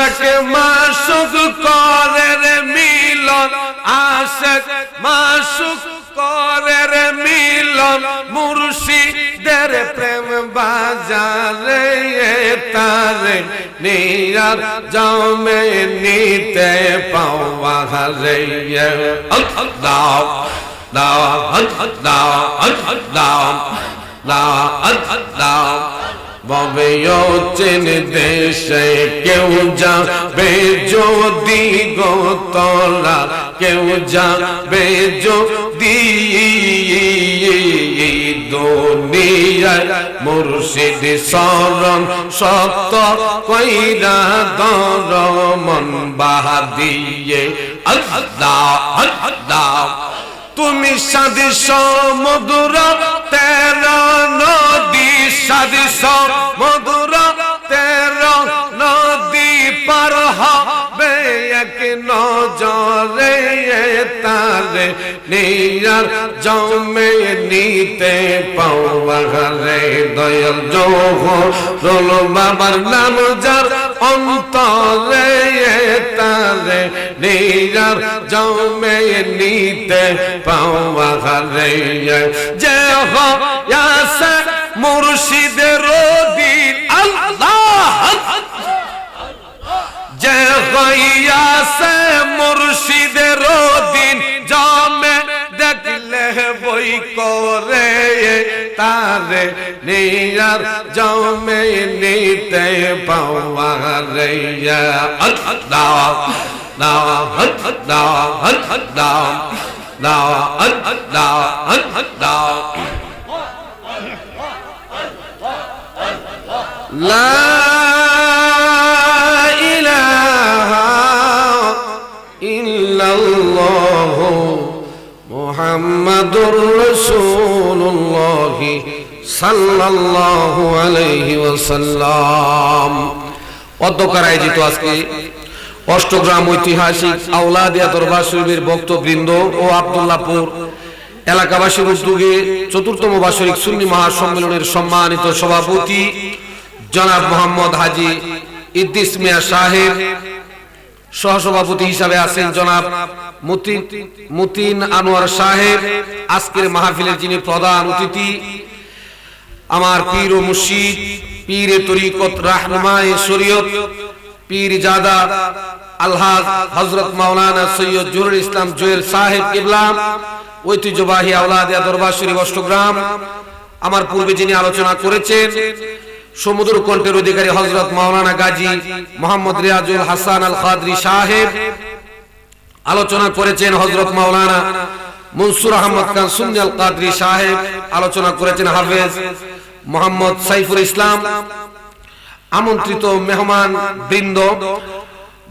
আশিক মাশুক করে রে মিলন, আশিক মাশুক করে রে মিলন, মুর্শিদের প্রেম বাজারে তারে নিয়ার জামে নিতে পাওয়া রে। দাও দাও দাও দাও দাও দাও ববে চেন দেশে কেউ যাবে যদি গো তোরা, কেউ যাবে যদি দুনিয়ায় মুর্শিদ শরণ সত্য কইরা দর মন বাহাদিয়ে। আল্লাহ আল্লাহ তুমি সাদি সমুদ্র তেরা নদী, সাদি সমুদ্র তেরা নদী পার হবে এক নজরে তারে নিয়ার জমে নিতে পাওয়া রে। দয়াল জোহরুল বাবার নাম যার অন্তরে তারে নিয়ার জমে নিতে পাওয়া রে। যে হইয়াছে মুর্শিদের দিন, আল্লাহ যে হইয়াছে মুর্শিদের দিন, জমে দেখলে বই করে তারে নিয়ার জমে নিতে পাওয়া রে। দাও দাও দাও দাও দাও দাও দাও লা ইলাহা ইল্লাল্লাহ মুহাম্মাদুর রাসূলুল্লাহ সাল্লাল্লাহু আলাইহি ওয়াসাল্লাম। অধ্যকার আয়োজিত আজকে অষ্টগ্রাম ঐতিহাসিক আওলাদিয়া দরবার শরীফের ভক্তবৃন্দ ও আব্দুল্লাহপুর এলাকাবাসীর উদ্যোগে চতুর্থম বার্ষিক সুন্নি মহাসম্মেলনের সম্মানিত সভাপতি জনাব মোহাম্মদ হাজী ইদ্রিস মিয়া সাহেব, সহসভাপতি হিসাবে আছেন জনাব মুতিন আনোয়ার সাহেব। আজকের মাহফিলের যিনি প্রধান অতিথি, আমার পীর ও মুর্শিদ, পীরে তরিকত, রাহনুমায়ে শরীয়ত, পীর জাদা আলহাজ হযরত মাওলানা সৈয়দ জহুরুল ইসলাম জুয়েল সাহেব কিবলা, ঐতিহ্যবাহী আওলাদিয়া দরবার শরীফ অষ্টগ্রাম। আমার পূর্বে যিনি আলোচনা করেছেন, সমুদ্র কণ্ঠের অধিকারী হযরত মাওলানা গাজী মোহাম্মদ রিয়াজুল হাসান আল কাদরি সাহেব। আলোচনা করেছেন হযরত মাওলানা মনসুর আহমদ খান সুন্নি আল কাদরি সাহেব। আলোচনা করেছেন হাফেজ মোহাম্মদ সাইফুল ইসলাম। আমন্ত্রিত মেহমান বৃন্দ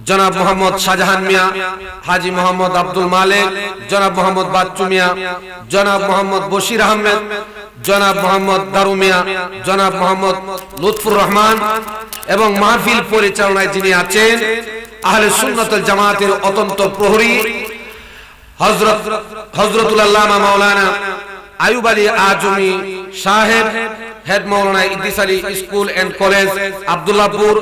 জনাব মোহাম্মদ শাহজাহান মিয়া, হাজী মোহাম্মদ আব্দুল মালিক, জনাব মোহাম্মদ বাচ্চু মিয়া, জনাব মোহাম্মদ বশির আহমেদ, জনাব মোহাম্মদ দারু মিয়া, জনাব মোহাম্মদ লুৎফুর রহমান এবং মাহফিল পরিচালনায় যিনি আছেন আহলে সুন্নাত ওয়াল জামাতের অত্যন্ত প্রহরী হযরতুল আল্লামা মাওলানা আইয়ুব আলী আজমি সাহেব, head Maulana Idris Ali school and college Abdullahpur,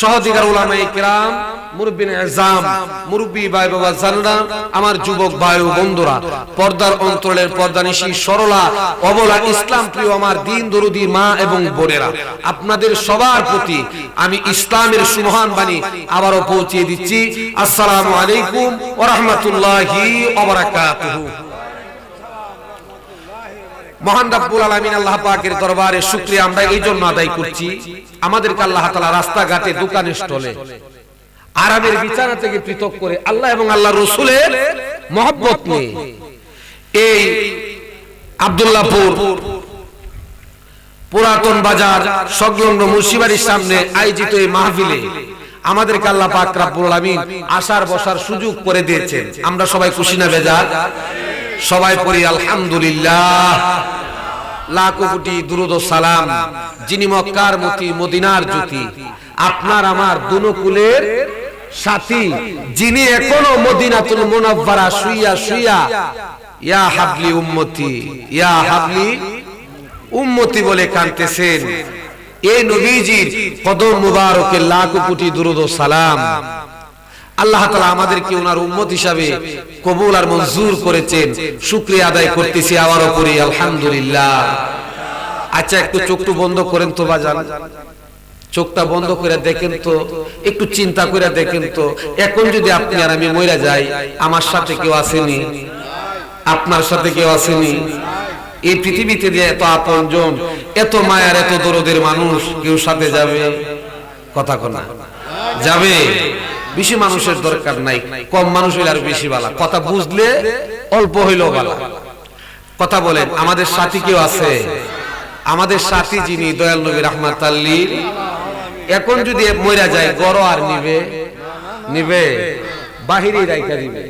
সহদিগার উলামায়ে কিরাম, মুরব্বিন আযম, মুরব্বি ভাই বাবা জানরা, আমার যুবক ভাই ও বন্ধুরা, পর্দার অন্তরের পর্দানিশী সরলা অবলা ইসলাম প্রিয় আমার দিন দরুদি মা এবং বোনেরা, আপনাদের সবার প্রতি আমি ইসলামের সুমহান বাণী আবারও পৌঁছে দিচ্ছি। আসসালামু আলাইকুম ওয়া রাহমাতুল্লাহি ওয়া বারাকাতুহু। মহান রব্বুল আলামিন আল্লাহ পাকের দরবারে শুকরিয়া আমরা এই জন্য আদায় করছি, আমাদেরকে আল্লাহ তাআলা রাস্তাঘাটে, দোকানে, স্টলে আরামের বিছানা থেকে পৃথক করে আল্লাহ এবং আল্লাহর রাসূলের মহব্বত নিয়ে এই আব্দুল্লাহপুর পুরাতন বাজার সংলগ্ন মুন্সিবাড়ির সামনে আয়োজিত এই মাহফিলে আমাদেরকে আল্লাহ পাক রব্বুল আলামিন আসার বসার সুযোগ করে দিয়েছেন। আমরা সবাই খুশি না বেজার? সবাই পড়ি আলহামদুলিল্লাহ। লাখো কোটি দুরূদ ও সালাম যিনি মক্কার মতি, মদিনার জ্যোতি, আপনার আমার দুনকুলের সাথী, যিনি এখনো মদিনাতুল মুনাওয়ারা শুইয়া শুইয়া ইয়া হাবলি উম্মতি, ইয়া হাবলি উম্মতি বলে কাঁদতেছেন। এই নবীজির কদম মুবারকে লাখ কোটি দুরূদ ও সালাম। আল্লাহ তাআলা আমাদেরকে ওনার উম্মত হিসাবে কবুল আর মঞ্জুর করেছেন, শুকরিয়া আদায় করতেছি আবারও করি আলহামদুলিল্লাহ। আচ্ছা একটু চোখটা বন্ধ করেন তো বাজান, চোখটা বন্ধ করে দেখেন তো, একটু চিন্তা করে দেখেন তো, এখন যদি আপনি আর আমি মরে যাই, আমার সাথে কেউ আসেনি, আপনার সাথে কেউ আসেনি, এই পৃথিবীতে যে এত আপনজন, এত মায়ার, এত দরদের মানুষ, কেউ সাথে যাবে? কথা কনা যাবে? বেশি মানুষের দরকার নাই, কম মানুষ হইলে আর বেশি ভালো, কথা বুঝলে অল্প হইলেও ভালো। কথা বলেন, আমাদের সাথী কেউ আছে? আমাদের সাথী যিনি দয়াল নবী রাহমাতাল লিল, এখন যদি মরে যায় গড় আর নিবে? নিবে? বাহিরে রাইখা দিবে,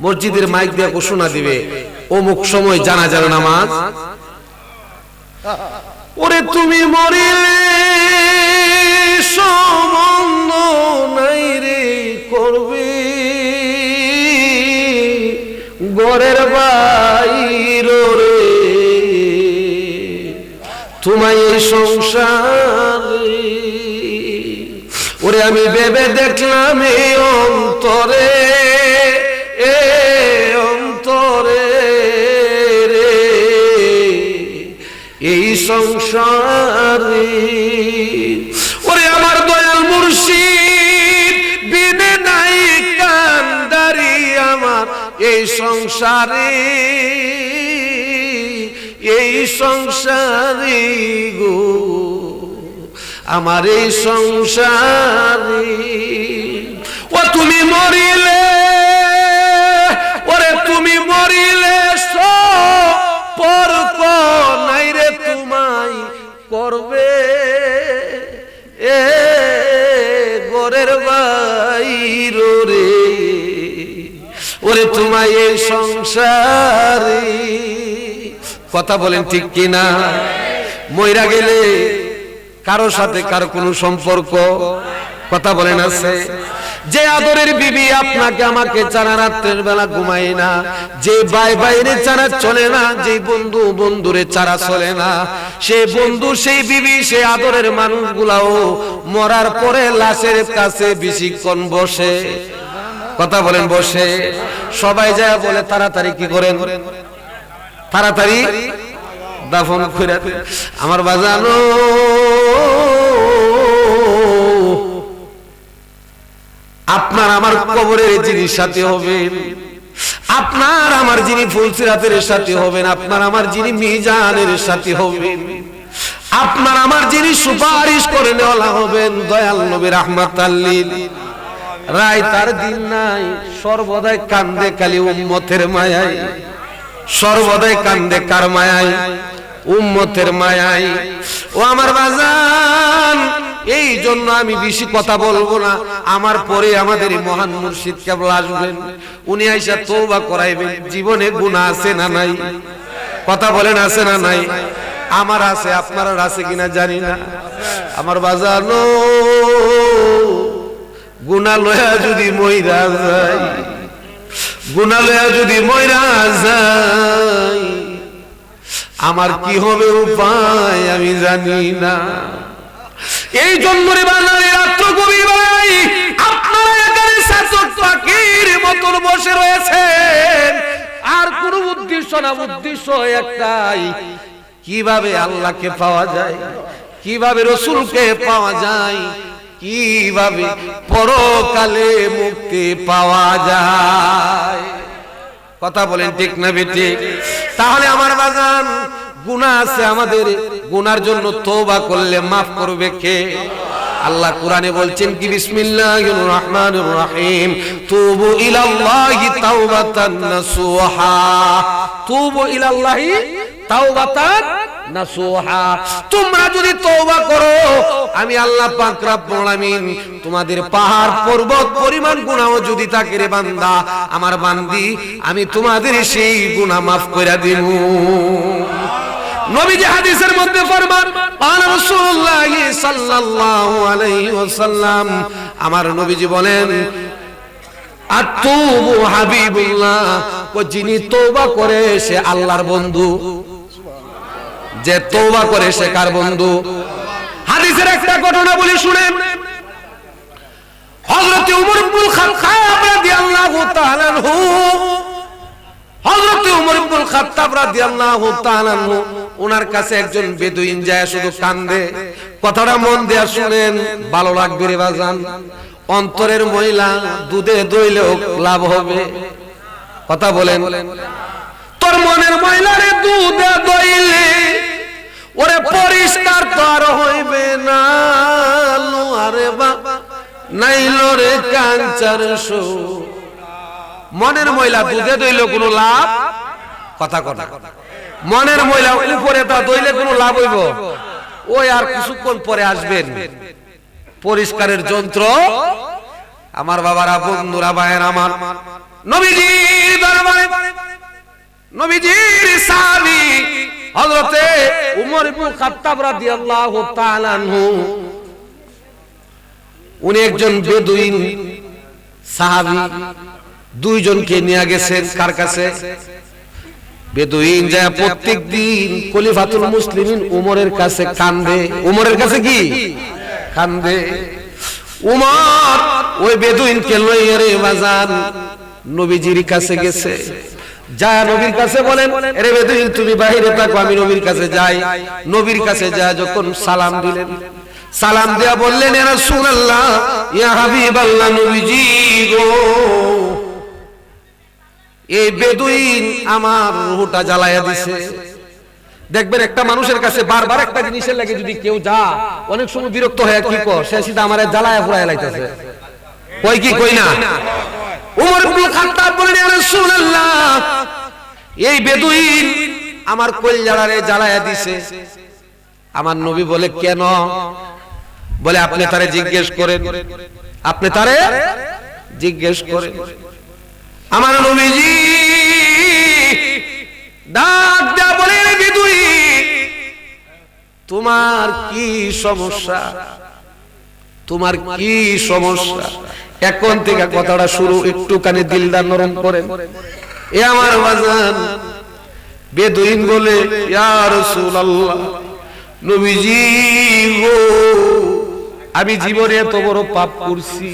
মসজিদের মাইক দিয়ে ঘোষণা দিবে অমুক সময় জানাজার নামাজ। ওরে তুমি মরিলে সম্বন্ধ নাই রে করবে, ঘরের বাইর রে তোমায় এই সংসারে। ওরে আমি ভেবে দেখলাম এই অন্তরে, এ অন্তরে রে এই সংসারে। ওরে আমার দয়াল মুর্শিদ বিনে নাই কান্দারি আমার এই সংসারে, এই সংসারে গো আমার এই সংসারে। ও তুমি মরিলে, ওরে তুমি মরিলে সম্পর্ক নাই রে তোমায় করবে, এ ঘরের বাইর রে ওরে তোমায় এই সংসারে। কথা বলেন ঠিক কিনা? মইরা গেলে কারো সাথে কারো কোনো সম্পর্ক, কথা বলেন, আছে? যে আদরের বিবি আপনাকে আমাকে ছাড়া রাত্রের বেলা ঘুমায় না, যে ভাই ভাইরে ছাড়া চলে না, যে বন্ধু বন্ধুরে ছাড়া চলে না, সেই বন্ধু সেই বিবি সেই আদরের মানুষগুলাও মরার পরে লাশের কাছে বেশিক্ষণ বসে। কথা বলেন, বসে। সবাই যায় বলে তাড়াতাড়ি কি করেন, তাড়াতাড়ি দাফন করে। আমার বাজানো আপনার আমার কবরের যিনি সাথে হবেন, আপনার আমার যিনি ফুলসিরাতের সাথে হবেন, আপনার আমার যিনি মিজানের সাথে হবেন, আপনার আমার যিনি সুপারিশ করে নেওয়া হবেন, দয়াল নবী রাহমাতাল লিল রায় তার দিন নাই, সর্বদাই কান্দে খালি উম্মতের মায়ায়, সর্বদাই কান্দে কার মায়ায়? উম্মতের মায়ায়। ও আমার বাজান, এই জন্য আমি বেশি কথা বলবো না, আমার পরে আমাদের মহান মুর্শিদ কেবল আসবেন, উনি আইসা তওবা করাইবেন। জীবনে গুনাহ আছে না নাই? কথা বলেন, আছে না নাই? আমার আছে, আপনার আছে কিনা জানি না। আমার বাজানো গুনাহ লয়া যদি মইরা যায়, গুনাহ লয়া যদি মইরা যায়, আমার কি হবে উপায় আমি জানি না। এই জন্য রে বাঙালি রাত্র গভীর ভাই, আপনারা এখানে শাসক পাখির মতন বসে রয়েছেন, আর কোন উদ্দেশ্য না, উদ্দেশ্য একটাই, কিভাবে আল্লাহকে পাওয়া যায়, কিভাবে রাসূলকে পাওয়া যায়, কিভাবে পরকালে মুক্তি পাওয়া যায়। কথা বলেন ঠিক না বেঠিক? তাহলে আমার বাজান গুনাহ আছে আমাদের, গুনার জন্য তওবা করলে maaf করবে কে? আল্লাহ কোরআনে বলছেন কি, বিসমিল্লাহির রহমানির রহিম, তুবু ইলাল্লাহি তাওবাতান নাসুহা, তুবু ইলাল্লাহি তাওবাতান নাসুহা। তোমরা যদি তওবা করো, আমি আল্লাহ পাক রব্বুল আলামিন তোমাদের পাহাড় পর্বত পরিমাণ গুনাহ যদি থাকে রে বান্দা, আমার বান্দি, আমি তোমাদের সেই গুনাহ maaf কইরা দিব। নবীজি হাদিসের মধ্যে ফরমান, আনা রাসূলুল্লাহ সাল্লাল্লাহু আলাইহি ওয়াসাল্লাম, আমার নবীজি বলেন, আতুবু হাবিবুল্লাহ, ও যিনি তওবা করে সে আল্লাহর বন্ধু, যে তওবা করে সে কার বন্ধু? আর হাদিসের একটা ঘটনা বলি শুনেন। হযরত ওমর ইবনুল খাত্তাব রাদিয়াল্লাহু তাআলা আনহু, হযরত ওমর ইবনুল খাত্তাব রাদিয়াল্লাহু তাআলা আনহু ওনার কাছে একজন বেদুইন যায় শুধু কান্দে। কথাটা মন দিয়ে শুনেন, ভালো লাগবে রে বাজান। অন্তরের ময়লা দুধে দইলেও লাভ হবে। কথা বলেন, তোর মনের ময়লা রে দুধে দইলে ওরে পরিষ্কার তো আর হইবে না। আরে বা নাইলো রে কাঞ্চার শো, মনের ময়লা দুধে দইলে কোনো লাভ? কথা কথা, মনের ময়লা উপরে তা দইলে কোনো লাভ হইব? ওই আর কিছুক্ষণ পরে আসবেন পরিষ্কারের যন্ত্র। আমার বাবারা, বন্ধুরা, ভাইয়েরা আমার, নবীজির দরবারে নবীজির সাহাবী হযরতে ওমর ইবনুল খাত্তাব রাদিয়াল্লাহু তাআলা আনহু, উনি একজন বেদুইন সাহাবী, দুইজনকে নিয়ে গেছেন কার কাছে? বেদুইন যায় প্রত্যেকদিন খলিফাতুল মুসলিমিন উমরের কাছে কান্দে। উমরের কাছে কি কান্দে? উমর ওই বেদুইনকে লইয়া রে বাজান নবীজির কাছে গেছে। যা নবীর কাছে বলেন, আরে বেদুইন তুমি বাইরে থাকো, আমি নবীর কাছে যাই। নবীর কাছে যায় যখন সালাম দিলেন, সালাম দেয়া বললেন, ইয়া রাসূলুল্লাহ, ইয়া হাবিবাল্লাহ, নবীজি গো, এই বেদুইন আমার রুহটা জ্বালায়া দিছে। দেখবেন একটা মানুষের কাছে বারবার একটা জিনিসের লাগে যদি কেউ যা, অনেক সময় বিরক্ত হয়ে কি কর, সে সিধা আমারে জ্বালায়া পুরায়া লাইতেছে। কই কি কই না? ওমর ইবনুল খাত্তাব বলেন, ইয়া রাসূলুল্লাহ, এই বেদুইন আমার কলিজারে জ্বালায়া দিছে। আমার নবী বলে, কেন? বলে, আপনি তারে জিজ্ঞেস করেন, আপনি তারে জিজ্ঞেস করেন। আমার নবীজি ডাক দেয়া বলে, বেদুইন তোমার কি সমস্যা? তোমার কি সমস্যা? এখন থেকে কথাটা শুরু, একটুখানি দিলটা নরম করেন। এ আমার বাজান বেদুইন বলে, ইয়া রাসূলুল্লাহ, নবীজি গো, আমি জীবনে এত বড় পাপ করছি,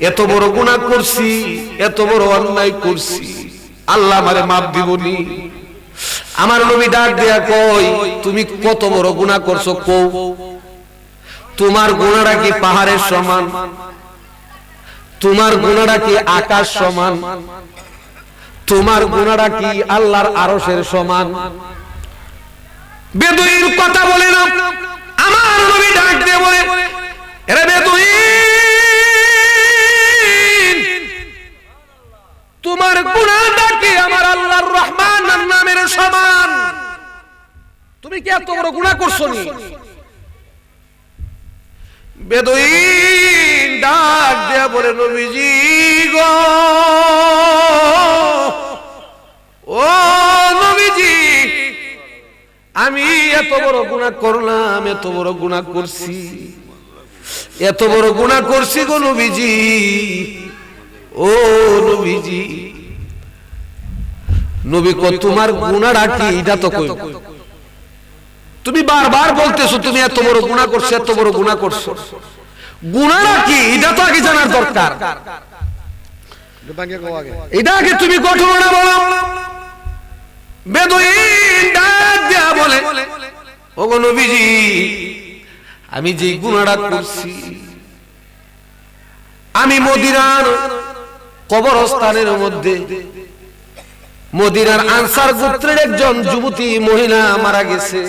এত বড় গুনাহ করছি, এত বড় অন্যায় করছি, আল্লাহ আমারে মাফ দিবনি। আমার নবী ডাক দেয়া কই, তুমি কত বড় গুনাহ করছো কও? তোমার গুনাহটা কি পাহাড়ের সমান? তোমার গুনাহটা কি আকাশ সমান? তোমার গুনাহটা কি আল্লাহর আরশের সমান? বেদুইন কথা বলে না। আমার নবী ডাক দিয়ে বলে, এরে বেদুইন, তোমার গুনাহটা কি আমার আল্লাহর রহমানের নামের সমান? তুমি কি এত বড় গুনাহ করছো নি? বেদুইন ডাক দিয়া বলে, নবীজি গো, ও নবীজি, আমি এত বড় গুনাহ করলাম, এত বড় গুনাহ করছি, এত বড় গুনাহ করছি গো নবীজি, ও নবীজি। নবী কো, তোমার গুনাহটা কি এটা তো কই? তুমি বারবার বলতেছো তুমি এত বড় গুনাহ করছো, এত বড় গুনাহ করছো, গুনাহটা কি এটা তো আগে জানার দরকার। এটা আগে তুমি ঘটনা বলো। বেদুইন ডাক দিয়া বলে, ওগো নবীজি, আমি যে গুনাহটা করছি, আমি মদিনার কবরস্থানের মধ্যে, মদিনার আনসার গোত্রের একজন যুবতী মহিলা মারা গেছে।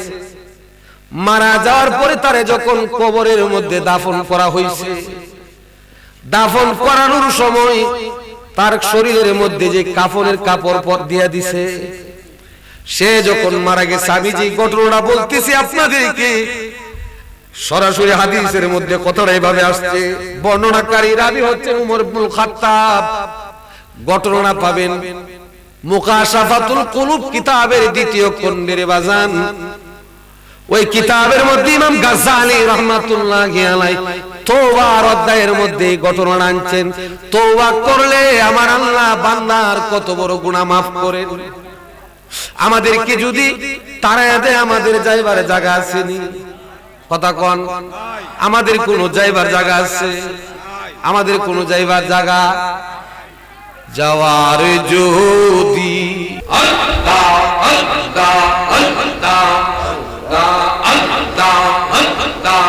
মারা যাওয়ার পরে তারে যখন কবরের মধ্যে দাফন করা হয়েছে, দাফন করানোর সময় তার শরীরের মধ্যে যে কাফনের কাপড় পর দিয়া দিছে, সে যখন মারা গেছে, আমি যে ঘটনাটা বলতেছি আপনাদেরকে, সরাসরি হাদিসের মধ্যে কথাটা এইভাবে আসছে। বর্ণনাকারী রাবী হচ্ছেন ওমর ইবনুল খাত্তাব। ঘটনা পাবেন মুকাশাফাতুল কুলুব কিতাবের দ্বিতীয় খণ্ডের বাজান। ওই কিতাবের মধ্যে ইমাম গাজ্জালী রাহমাতুল্লাহি আলাইহি তওবার অধ্যায়ের মধ্যে ঘটনা আনছেন। তওবা করলে আমার আল্লাহ বান্দার কত বড় গুনাহ মাফ করেন। আমাদেরকে যদি তাড়ায়া দেয়, আমাদের যাইবার জায়গা আছে নি? কথা কোন? আমাদের কোন যাইবার জায়গা আছে? আমাদের কোন যাইবার জায়গা? যাওয়ার যদি আল্লাহ আল্লাহ আল্লাহ আল্লাহ আল্লাহ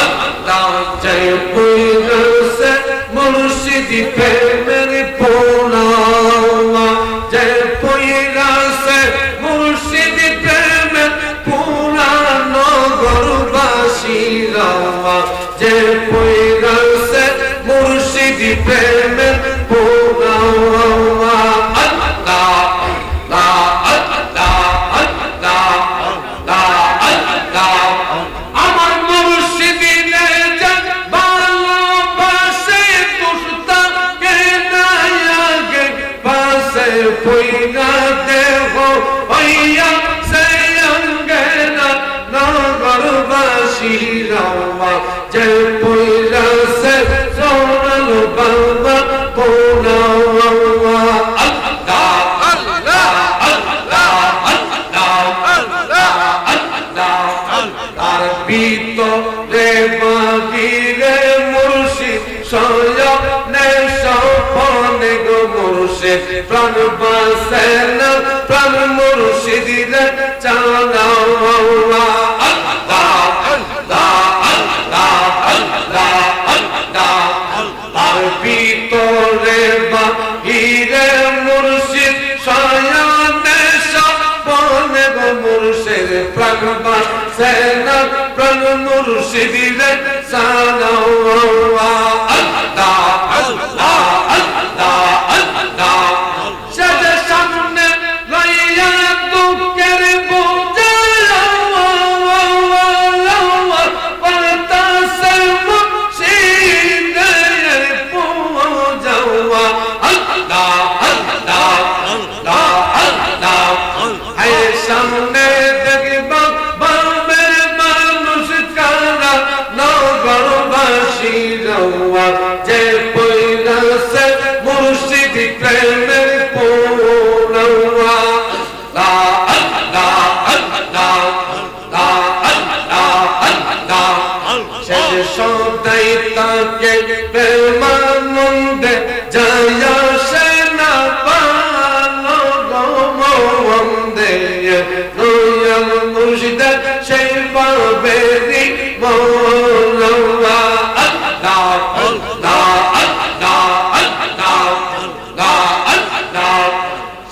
আল্লাহ জয় পুরসে মুর্শিদি প্রেমের পোনা, জয় পুরসে মুর্শিদি প্রেমের পোনা নগরবাসীরা, জয় পুরসে মুর্শিদি প্রেমের পোনা। জয় পুরসে সোনাল বাবা পোনা, আল্লাহ আল্লাহ আল্লাহ আল্লাহ আল্লাহ তার ভিতরে বাহিরে মুর্শিদ স্বয়নে স্বপনে গো মুর্শিদ প্রাণ বাসে না প্রাণ মুর্শিদিরে চালাও। ভিতরে বাহিরে মুর্শিদ স্বয়নে স্বপনে গো মুর্শিদ প্রাণ বাসে না প্রাণ মুর্শিদিরে চালাও। আল্লাহ আল্লাহ আল্লাহ আল্লাহ সাজে সামনে লইয়া দুঃখের বোঝা পারতাছে মুর্শিদের পূজাওয়া। আল্লাহ আল্লাহ আল্লাহ আল্লাহ হায় সামনে দেখবা বামে মানুষ কারা নগরবাসীরা, যে পয়লাসে মুর্শিদ প্রেমের পোনা। আল্লাহ আল্লাহ আল্লাহ আল্লাহ শেষ সদাই তাকে প্রেমানন্দে জয়া সেনা পালো গমন্দে নয়ন মুর্শিদে সেই বাবেরি মৌলা। আল্লাহ আল্লাহ আল্লাহ আল্লাহ আল্লাহ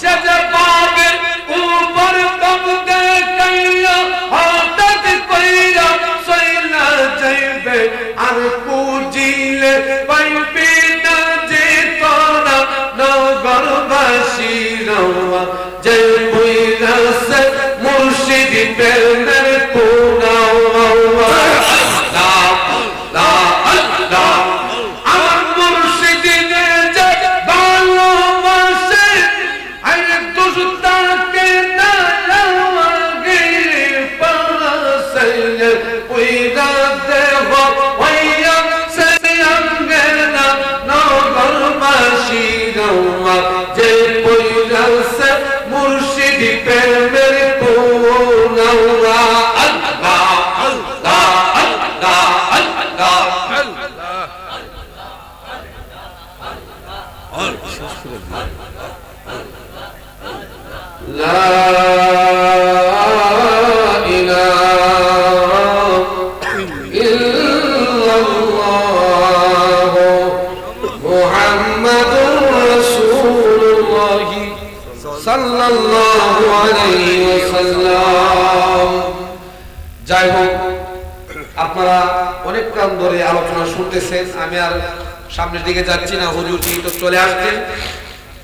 শেষ বাবের উপর তব দেখাইয়া হঠাৎ কইরা সইলা যাইবে আর পুজিলে পাইবে না যে তোরা নগরবাসীরা, যে পুরসে মুর্শিদ প্রেমের পোনা। আল্লাহ আল্লাহ আমার মুর্শিদিনে যে ভালোবাসে আরে দুস্তাকে না লাগে পাশে পুইরা দেহ হইয়া সে অঙ্গনা নগরবাসীরা, যে পুরসে মুর্শিদ প্রেমের পোনা। আল্লাহ আল্লাহ আল্লাহ আল্লাহ লা ইলাহা ইল্লাল্লাহ মুহাম্মাদুর রাসূলুল্লাহ সাল্লাল্লাহু আলাইহি ওয়াসাল্লাম। যাই হোক, আপনারা অনেকক্ষণ ধরে আলোচনা শুনতেছেন, আমি আর সামনের দিকে যাচ্ছি না, হুজুর যেহেতু চলে আসছেন